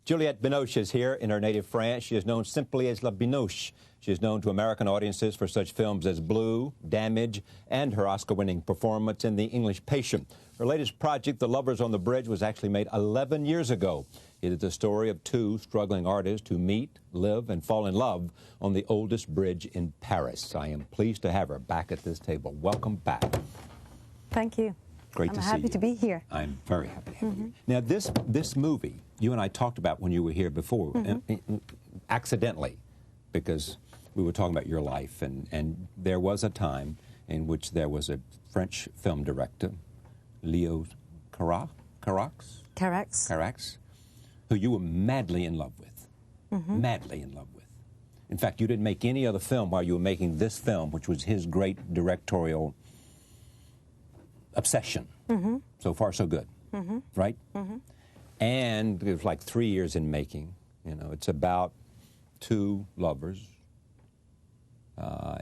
Juliette Binoche is here in her native France. She is known simply as La Binoche. She is known to American audiences for such films as Blue, Damage, and her Oscar-winning performance in The English Patient. Her latest project, The Lovers on the Bridge, was actually made 11 years ago. It is the story of two struggling artists who meet, live, and fall in love on the oldest bridge in Paris. I am pleased to have her back at this table. Welcome back. Thank you. Great to see you. I'm happy to be here. I'm very happy to have you. Now, this movie, you and I talked about when you were here before, accidentally, because we were talking about your life, and there was a time in which there was a French film director, Leo Carax, who you were madly in love with, madly in love with. In fact, you didn't make any other film while you were making this film, which was his great directorial obsession. So far, so good, right? And it was like 3 years in making. You know, it's about two lovers.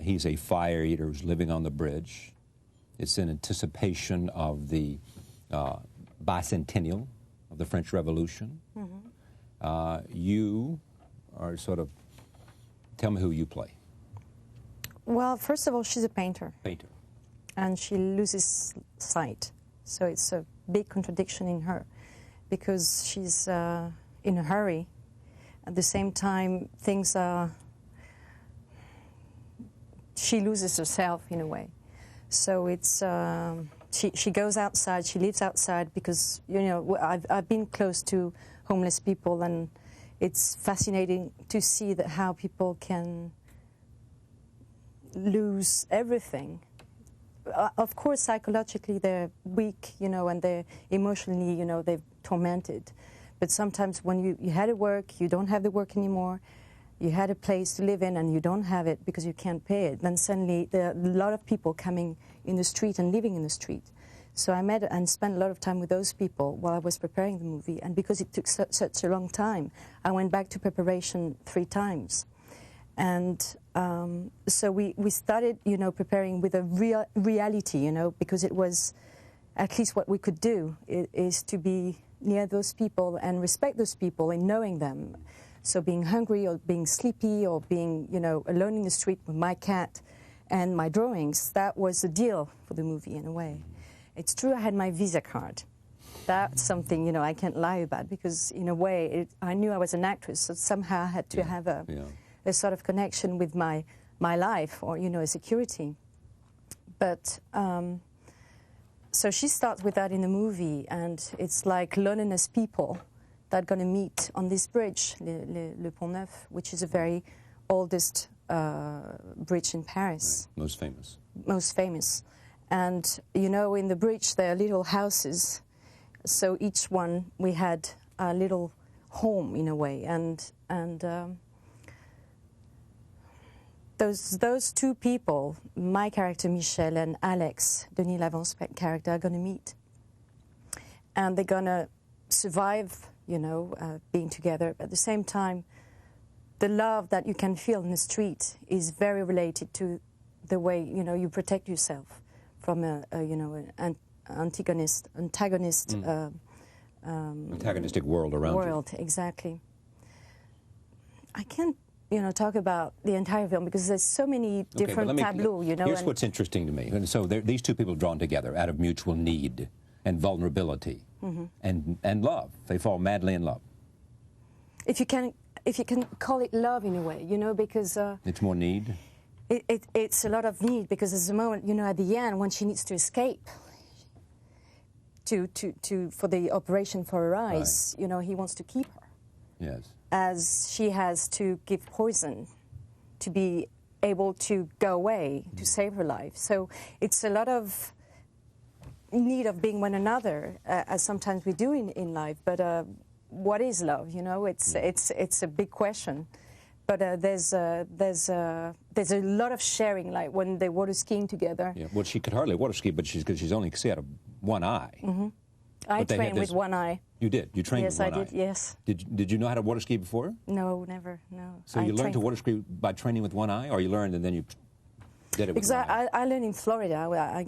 He's a fire eater who's living on the bridge. It's in anticipation of the bicentennial of the French Revolution. You are sort of, tell me who you play. Well, first of all, she's a painter. Painter. And she loses sight. So it's a big contradiction in her, because she's in a hurry. At the same time, things are... She loses herself in a way. So it's... she goes outside, she lives outside, because, you know, I've been close to homeless people, and it's fascinating to see that how people can lose everything. Of course, psychologically they're weak, you know, and they're emotionally, you know, they're tormented. But sometimes when you had a work, you don't have the work anymore, you had a place to live in and you don't have it because you can't pay it, then suddenly there are a lot of people coming in the street and living in the street. So I met and spent a lot of time with those people while I was preparing the movie, and because it took such a long time, I went back to preparation 3 times. And so we started, you know, preparing with a reality, you know, because it was at least what we could do is to be near those people and respect those people in knowing them. So being hungry or being sleepy or being, you know, alone in the street with my cat and my drawings, that was the deal for the movie in a way. It's true I had my Visa card. That's something, you know, I can't lie about, because in a way I knew I was an actress, so somehow I had to have a sort of connection with my life, or, you know, a security. But so she starts with that in the movie, and it's like loneliness people that are going to meet on this bridge, Le Pont Neuf, which is the very oldest bridge in Paris. Right. Most famous. Most famous. And, you know, in the bridge there are little houses, so each one we had a little home in a way, and those two people, my character Michel and Alex, Denis Lavant's character, are going to meet. And they're going to survive, you know, being together. But at the same time, the love that you can feel in the street is very related to the way, you know, you protect yourself from you know, an antagonist antagonistic world around you. Exactly. I can't, you know, talk about the entire film because there's so many different tableaux, you know. Here's what's interesting to me. And so these two people drawn together out of mutual need and vulnerability and love. They fall madly in love. If you can call it love in a way, you know, because it's more need. It's a lot of need, because there's a moment, you know, at the end when she needs to escape for the operation for her eyes. Right. You know, he wants to keep her. Yes. As she has to give poison to be able to go away, to save her life. So it's a lot of need of being one another, as sometimes we do in life. But what is love? You know, it's a big question. But there's a lot of sharing, like when they water skiing together. Yeah. Well, she could hardly water ski, but she's only see out of one eye. I trained with one eye. You did? You trained with one eye? Yes, I did, yes. Did you know how to water ski before? No, never, no. So you learned to water ski by training with one eye, or you learned and then you did it with Because I learned in Florida.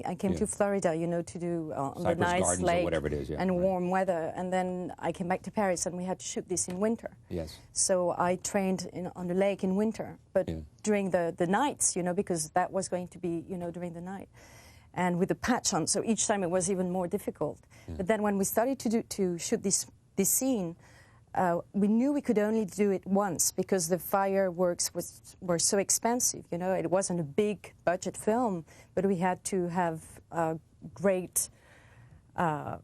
I came to Florida, you know, to do on the nice Gardens lake or whatever it is, and warm weather. And then I came back to Paris, and we had to shoot this in winter. Yes. So I trained on the lake in winter, but during the nights, you know, because that was going to be, you know, during the night, and with the patch on. So each time it was even more difficult. But then when we started to shoot this scene, we knew we could only do it once because the fireworks were so expensive. You know, it wasn't a big budget film, but we had to have great, how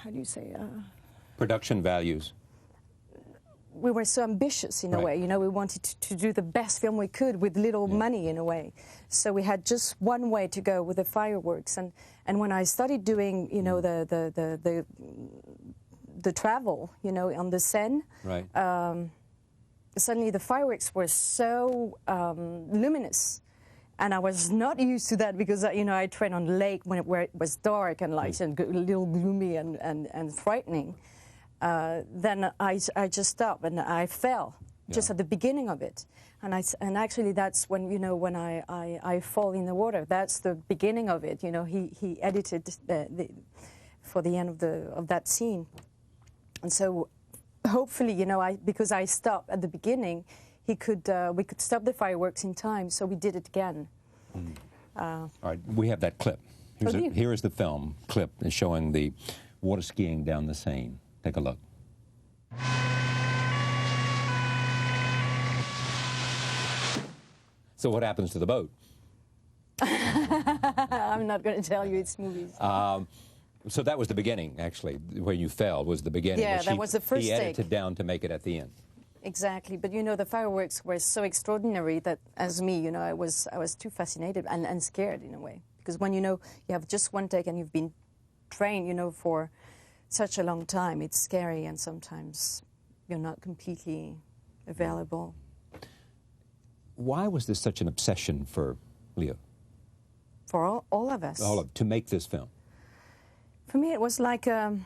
do you say? Production values. We were so ambitious in a way. You know, we wanted to do the best film we could with little money in a way. So we had just one way to go with the fireworks. And when I started doing, you know, the travel, you know, on the Seine, suddenly the fireworks were so luminous, and I was not used to that because, you know, I trained on the lake where it was dark and like a little gloomy and frightening. Then I just stopped and I fell just at the beginning of it, and actually that's when, you know, when I fall in the water. That's the beginning of it. You know, he edited for the end of that scene. And so, hopefully, you know, because I stopped at the beginning, we could stop the fireworks in time. So we did it again. All right, we have that clip. Here is the film clip showing the water skiing down the Seine. Take a look. So what happens to the boat? I'm not going to tell you. It's movies. So that was the beginning, actually, where you fell was the beginning. Yeah, that was the first He edited take. down to make it at the end. Exactly, but you know, the fireworks were so extraordinary that, as me, you know, I was too fascinated and scared in a way, because when you know you have just one take and you've been trained, you know, for such a long time, it's scary, and sometimes you're not completely available. Why was this such an obsession for Leo? For all of us. To make this film? For me, it was like a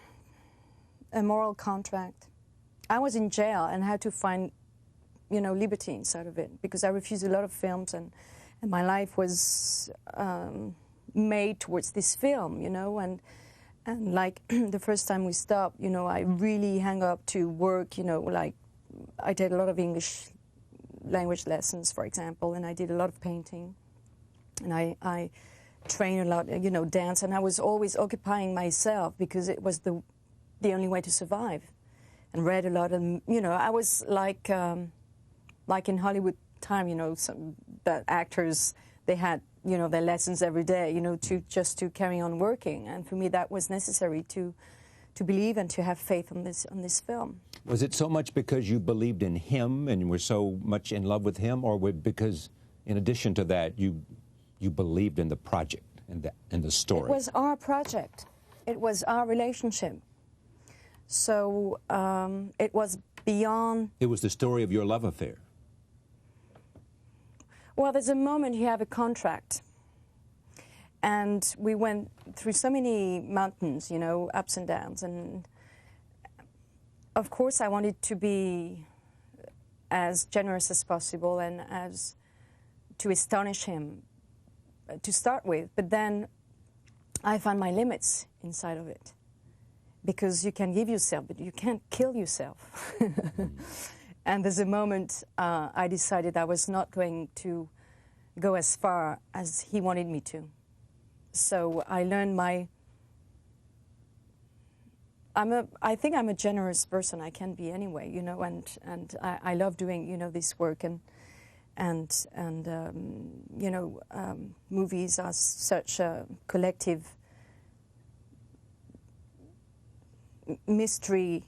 moral contract. I was in jail and had to find, you know, liberty inside of it because I refused a lot of films, and my life was made towards this film, you know, and like the first time we stopped, you know, I really hung up to work, you know, like I did a lot of English language lessons, for example, and I did a lot of painting, and I trained a lot, you know, dance, and I was always occupying myself because it was the only way to survive. And read a lot, and you know, I was like in Hollywood time, you know, the actors, they had, you know, their lessons every day, you know, just to carry on working, and for me that was necessary to believe and to have faith on this film. Was it so much because you believed in him and were so much in love with him, or because, in addition to that, you believed in the project and the story? It was our project. It was our relationship. So it was beyond... It was the story of your love affair. Well, there's a moment you have a contract. And we went through so many mountains, you know, ups and downs. And of course I wanted to be as generous as possible and as to astonish him to start with. But then I found my limits inside of it. Because you can give yourself, but you can't kill yourself. And there's a moment I decided I was not going to go as far as he wanted me to. So I learned I think I'm a generous person. I can be anyway, you know, and I love doing, you know, this work, and you know, movies are such a collective mystery,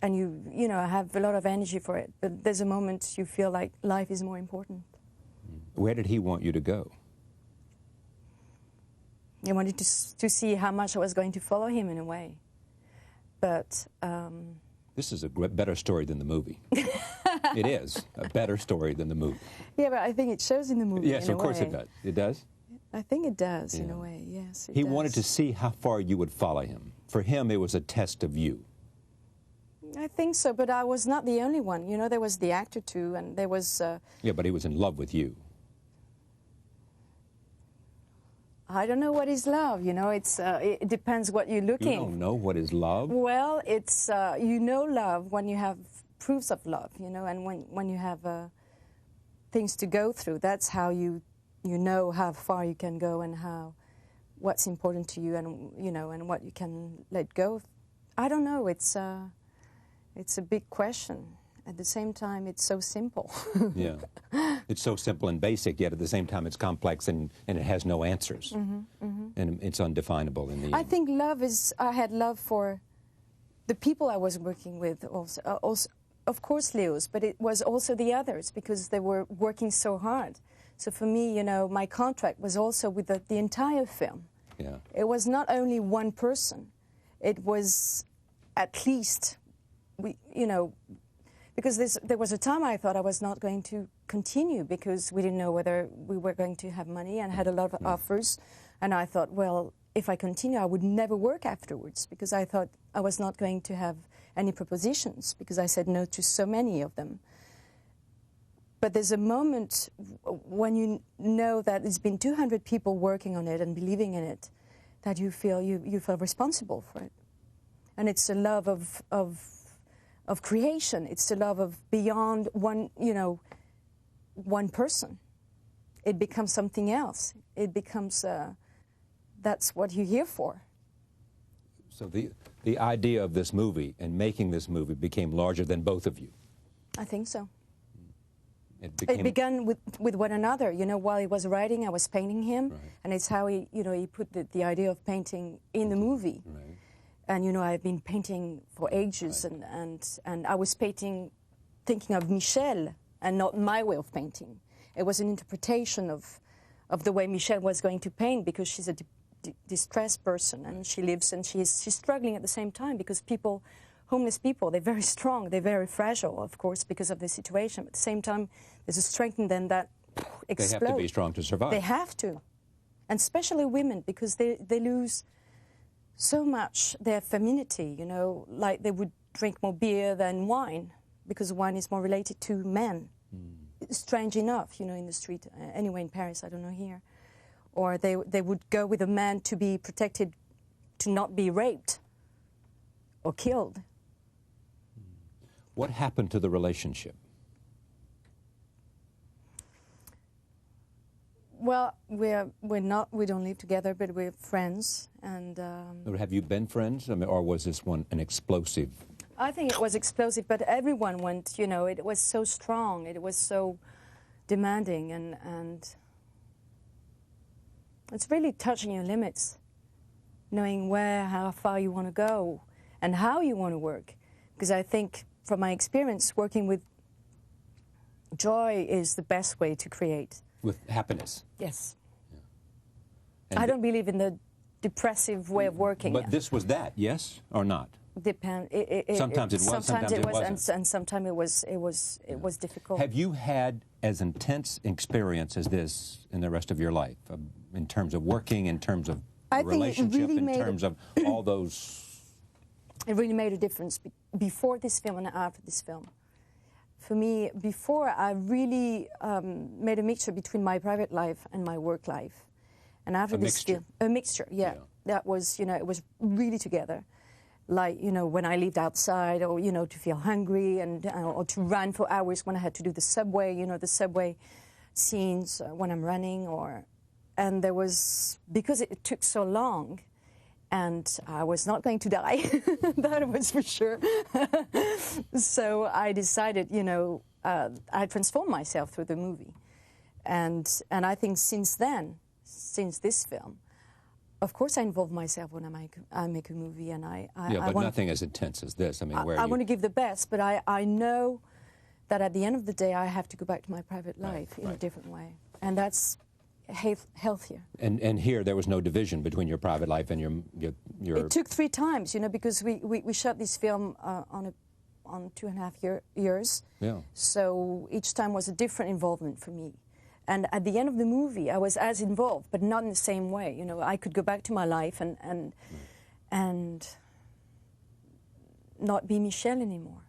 and you know, I have a lot of energy for it, but there's a moment you feel like life is more important. Where did he want you to go? He wanted to see how much I was going to follow him in a way, but this is a better story than the movie. It is a better story than the movie. Yeah, but I think it shows in the movie. Yes, of course it does. It does? I think it does, in a way, yes. He wanted to see how far you would follow him. For him, it was a test of you. I think so, but I was not the only one. You know, there was the actor too, and there was... Yeah, but he was in love with you. I don't know what is love, you know, it depends what you're looking. You don't know what is love? Well, it's, you know love when you have proofs of love, you know, and when you have things to go through, that's how you know how far you can go and what's important to you and, you know, and what you can let go of. I don't know, it's a big question. At the same time, it's so simple. Yeah. It's so simple and basic, yet at the same time it's complex and it has no answers. And it's undefinable in the end. I think love is, I had love for the people I was working with also of course Leo's, but it was also the others because they were working so hard. So for me, you know, my contract was also with the entire film. Yeah. It was not only one person. It was at least, you know, because there was a time I thought I was not going to continue because we didn't know whether we were going to have money and had a lot of offers. And I thought, well, if I continue, I would never work afterwards because I thought I was not going to have any propositions because I said no to so many of them. But there's a moment when you know that there's been 200 people working on it and believing in it that you feel responsible for it. And it's a love of creation. It's the love of beyond one, you know, one person. It becomes something else. It becomes, that's what you're here for. So the idea of this movie and making this movie became larger than both of you. I think so. It began with one another. You know, while he was writing, I was painting him. Right. And it's how he, you know, he put the idea of painting in the movie. Right. And, you know, I've been painting for ages, Right. and I was painting, thinking of Michel and not my way of painting. It was an interpretation of the way Michel was going to paint because she's a distressed person and she lives and she's struggling at the same time because homeless people, they're very strong, they're very fragile, of course, because of the situation. But at the same time, there's a strength in them that explodes. They have to be strong to survive. They have to. And especially women, because they lose so much their femininity, you know, like they would drink more beer than wine, because wine is more related to men. Strange enough, you know, in the street, anyway in Paris, I don't know here. Or they would go with a man to be protected, to not be raped or killed. What happened to the relationship? Well, we don't live together, but we're friends. And Have you been friends, I mean, or was this one an explosive? I think it was explosive, but everyone went, you know, it was so strong, it was so demanding, and it's really touching your limits, knowing how far you want to go and how you want to work. Because I think, from my experience, working with joy is the best way to create. With happiness? Yes. Yeah. I don't believe in the depressive way of working. But this was that, yes or not? Sometimes it was, sometimes it wasn't. and sometimes it was difficult. Have you had as intense experience as this in the rest of your life, in terms of working, in terms of relationship, in terms of all those? It really made a difference before this film and after this film. For me, before, I really made a mixture between my private life and my work life. And after this film, a mixture, yeah. That was, you know, it was really together. Like, you know, when I lived outside, or, you know, to feel hungry, or to run for hours when I had to do the subway, you know, the subway scenes when I'm running, and there was, because it took so long, and I was not going to die, that was for sure. So I decided, you know, I transformed myself through the movie. And I think since then, since this film, of course I involve myself when I make a movie, and but nothing as intense as this. I mean, I want to give the best, but I know that at the end of the day I have to go back to my private life in a different way. And that's healthier. And here there was no division between your private life and your... It took 3 times, you know, because we shot this film on 2.5 years. Yeah. So each time was a different involvement for me. And at the end of the movie, I was as involved, but not in the same way. You know, I could go back to my life and not be Michelle anymore.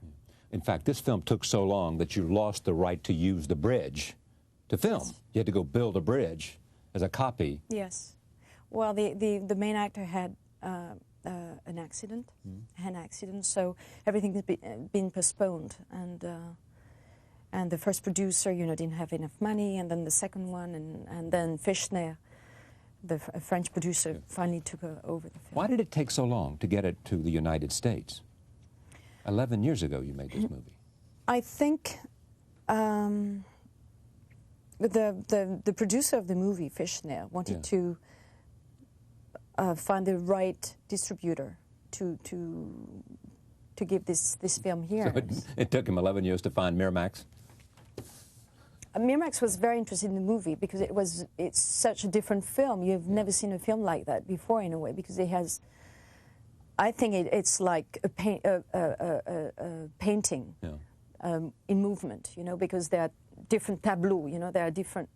In fact, this film took so long that you lost the right to use the bridge to film. Yes. You had to go build a bridge as a copy. Yes. Well, the main actor had an accident, so everything has been postponed, and the first producer, didn't have enough money, and then the second one, and then Fischner, the French producer, finally took over the film. Why did it take so long to get it to the United States? 11 years ago you made this movie. I think the producer of the movie, Fischner, wanted to find the right distributor to give this film here. So it took him 11 years to find Miramax? Miramax was very interested in the movie because it's such a different film. You've never seen a film like that before, in a way, because it has. I think it's like a painting in movement, because there are different tableaux, there are different.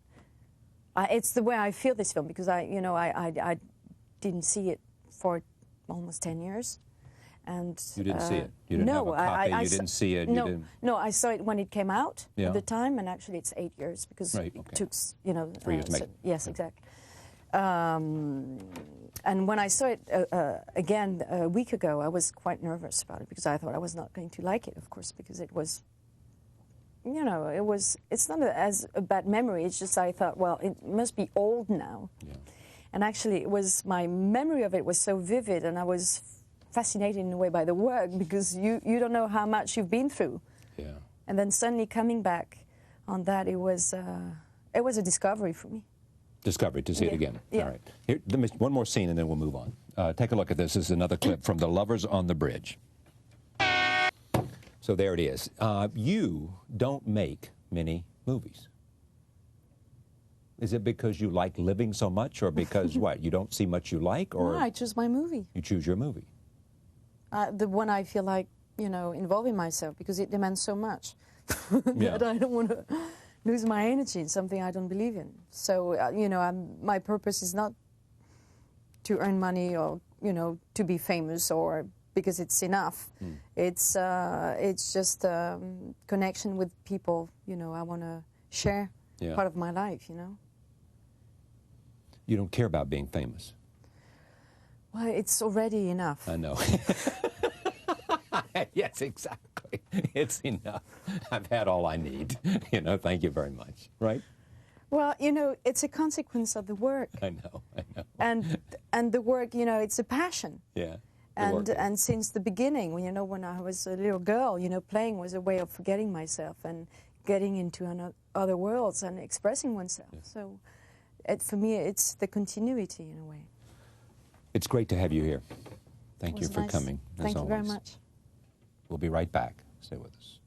It's the way I feel this film, because I didn't see it for almost 10 years. And you didn't see it? You didn't have a copy? You didn't see it? No, I saw it when it came out at the time, and actually it's 8 years, because it took, 3 years to make it. Yes, exactly. And when I saw it again a week ago, I was quite nervous about it, because I thought I was not going to like it, of course, because it was, it's not as a bad memory, it's just I thought, well, it must be old now. Yeah. And actually, my memory of it was so vivid, and I was fascinated in a way by the work, because you don't know how much you've been through. Yeah. And then suddenly coming back on that, it was a discovery for me. Discovery to see it again. Yeah. All right. Here, one more scene and then we'll move on. Take a look at this. This is another clip from The Lovers on the Bridge. So there it is. You don't make many movies. Is it because you like living so much, or because what? You don't see much you like, or? No, I choose my movie. You choose your movie. The one I feel like, involving myself, because it demands so much that I don't want to lose my energy in something I don't believe in. So, my purpose is not to earn money or, to be famous, or because it's enough. It's just connection with people, I want to share part of my life, You don't care about being famous? Well, it's already enough. I know. Yes, exactly. It's enough. I've had all I need. Thank you very much. Right? Well, it's a consequence of the work. I know. And the work, it's a passion. Yeah. And since the beginning, when I was a little girl, playing was a way of forgetting myself and getting into other worlds and expressing oneself. Yeah. So, for me, it's the continuity in a way. It's great to have you here. Thank you for coming, as Thank you very always. much. We'll be right back. Stay with us.